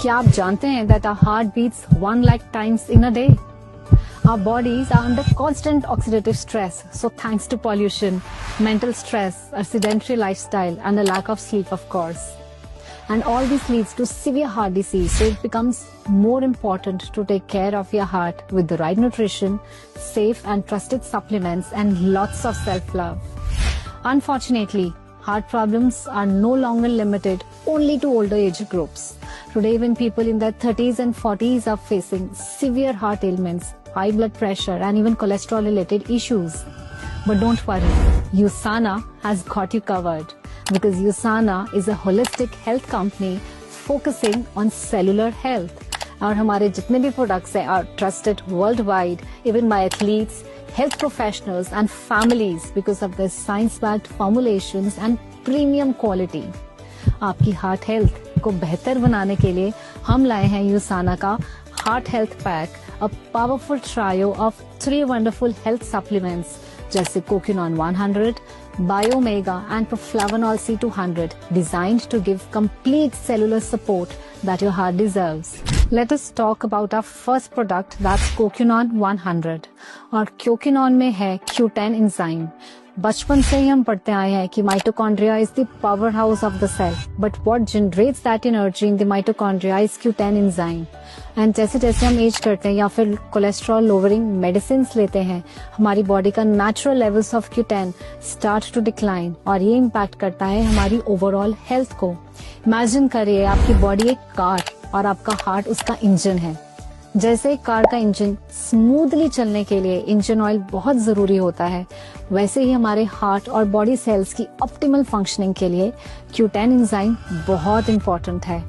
क्या आप जानते हैं that our heart beats 1 lakh times in a day? Our bodies are under constant oxidative stress. So thanks to pollution, mental stress, a sedentary lifestyle and a lack of sleep of course. And all this leads to severe heart disease. So it becomes more important to take care of your heart with the right nutrition, safe and trusted supplements and lots of self-love. Unfortunately, heart problems are no longer limited only to older age groups. Today, when people in their 30s and 40s are facing severe heart ailments, high blood pressure and even cholesterol related issues. But don't worry, USANA has got you covered because USANA is a holistic health company focusing on cellular health. और हमारे जितने भी products हैं are trusted worldwide, even by athletes, health professionals and families because of their science-backed formulations and premium quality. आपकी heart health को बेहतर बनाने के लिए हम लाए हैं यूसाना का heart health pack, a powerful trio of 3 wonderful health supplements जैसे कोक्यूनॉन 100, बायोमेगा and Proflavanol C200, designed to give complete cellular support that your heart deserves. Let us talk about our first product, that's Kokunon 100. और Kokunon में है Q10 enzyme. बचपन से ही हम पढ़ते आए हैं कि mitochondria is the power house of the cell, but what generates that energy in the mitochondria is Q10 enzyme. And जैसे जैसे हम एज करते हैं या फिर कोलेस्ट्रॉल लोअरिंग मेडिसिन लेते हैं, हमारी बॉडी का natural levels of Q10 start to decline और ये इम्पैक्ट करता है हमारी ओवरऑल हेल्थ को. इमेजिन करिए आपकी बॉडी एक कार और आपका हार्ट उसका इंजन है. जैसे एक कार का इंजन स्मूथली चलने के लिए इंजन ऑयल बहुत जरूरी होता है, वैसे ही हमारे हार्ट और बॉडी सेल्स की ऑप्टिमल फंक्शनिंग के लिए Q10 एंजाइम बहुत इंपॉर्टेंट है.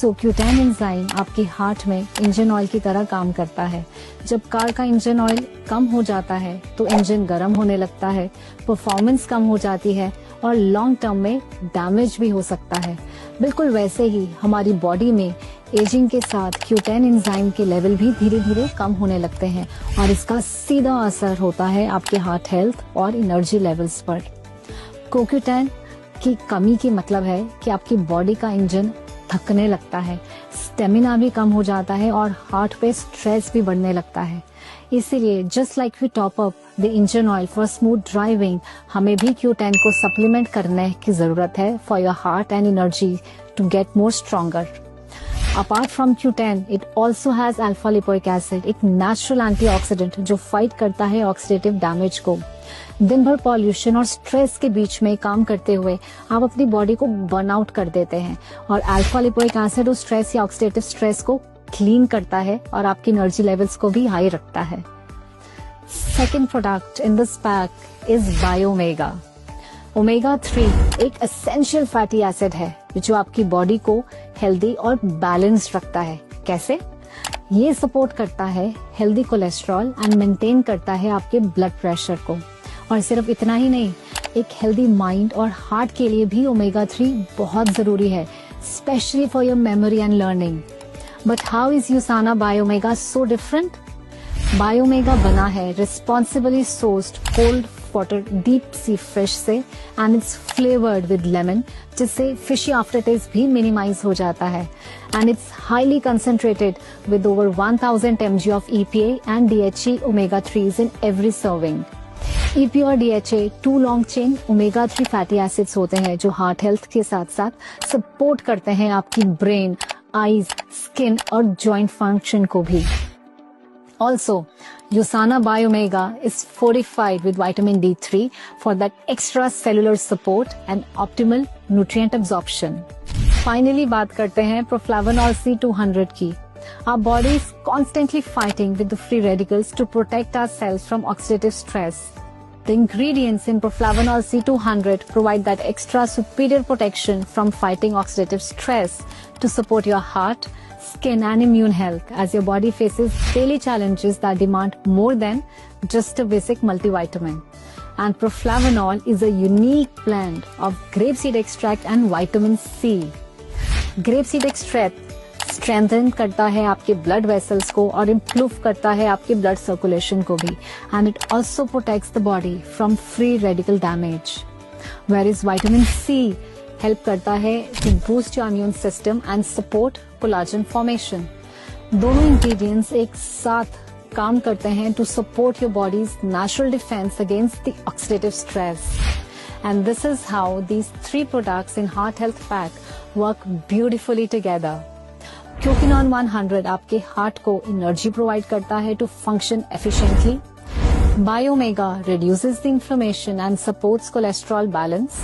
सो Q10 एंजाइम आपकी हार्ट में इंजन ऑयल की तरह काम करता है. जब कार का इंजन ऑयल कम हो जाता है तो इंजन गर्म होने लगता है, परफॉर्मेंस कम हो जाती है और लॉन्ग टर्म में डैमेज भी हो सकता है. बिल्कुल वैसे ही हमारी बॉडी में एजिंग के साथ Q10 एंजाइम के लेवल भी धीरे धीरे कम होने लगते हैं और इसका सीधा असर होता है आपके हार्ट हेल्थ और एनर्जी लेवल्स पर. Q10 की कमी की मतलब है कि आपकी बॉडी का इंजन थकने लगता है, स्टेमिना भी कम हो जाता है और हार्ट पे स्ट्रेस भी बढ़ने लगता है. इसीलिए just like we top up the engine oil for smooth driving, हमें भी Q10 को सप्लीमेंट करने की जरूरत है for your heart and energy to get more stronger. Apart from Q10, it also has alpha lipoic acid, एक natural antioxidant जो fight करता है ऑक्सीडेटिव डैमेज को. दिन भर पॉल्यूशन और स्ट्रेस के बीच में काम करते हुए आप अपनी बॉडी को बर्न आउट कर देते हैं और अल्फा लिपोइक एसिड उस स्ट्रेस या ऑक्सीडेटिव स्ट्रेस को क्लीन करता है और आपकी एनर्जी लेवल्स को भी हाई रखता है. Second product in this pack is Biomega. Omega 3 एक एसेंशियल फैटी एसिड है जो आपकी बॉडी को हेल्दी और बैलेंस रखता है. कैसे? ये सपोर्ट करता है हेल्दी कोलेस्ट्रॉल एंड मेंटेन करता है आपके ब्लड प्रेशर को. और सिर्फ इतना ही नहीं, एक हेल्दी माइंड और हार्ट के लिए भी ओमेगा 3 बहुत जरूरी है, specially for your memory and learning. But how is Usana Biomega so different? Biomega बना है responsibly sourced cold water deep sea fish से and it's flavoured with lemon, जिससे फिशी आफ्टर टेस्ट भी मिनिमाइज हो जाता है. And it's highly concentrated with over 1000 mg of EPA and DHA omega 3s in every serving. EPA और DHA 2 long chain omega 3 fatty acids होते हैं जो heart health के साथ साथ सपोर्ट करते हैं आपकी ब्रेन, आईज, स्किन और जॉइंट फंक्शन को भी. Also, USANA Biomega is fortified with vitamin D3 for that extra cellular support and optimal nutrient absorption. Finally, बात करते हैं Proflavanol C200 की. Our body is constantly fighting with the free radicals to protect our cells from oxidative stress. The ingredients in Proflavanol C200 provide that extra superior protection from fighting oxidative stress to support your heart, skin and immune health as your body faces daily challenges that demand more than just a basic multivitamin. And Proflavanol is a unique blend of grapeseed extract and vitamin C. Grapeseed extract strengthen करता है आपके blood vessels को और improve करता है आपके blood circulation को भी. And it also protects the body from free radical damage. Whereas vitamin C help करता है to boost your immune system and support collagen formation. दोनों इंग्रेडिएंट्स एक साथ काम करते हैं to support your body's natural defence against the oxidative stress. And this is how these 3 products in Heart Health Pack work beautifully together. Quinoline 100 आपके heart को energy provide करता है to function efficiently. Biomega reduces the inflammation and supports cholesterol balance.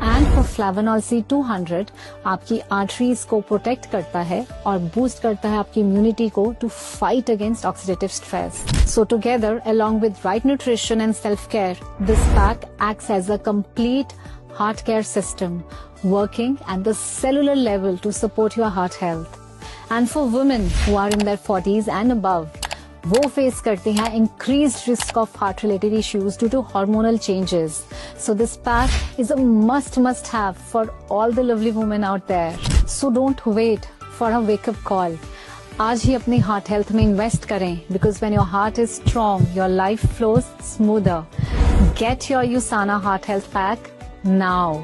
And for Flavanol C200 आपकी arteries को protect करता है और boost करता है आपकी इम्यूनिटी को to fight against oxidative stress. So together, along with right nutrition and self-care, this pack acts as a complete heart care system, working at the cellular level to support your heart health. And for women who are in their 40s and above, वो face करते हैं increased risk of heart related issues due to hormonal changes. So this pack is a must have for all the lovely women out there. So don't wait for a wake up call. आज ही अपनी heart health में invest करें, because when your heart is strong, your life flows smoother. Get your USANA Heart Health Pack now.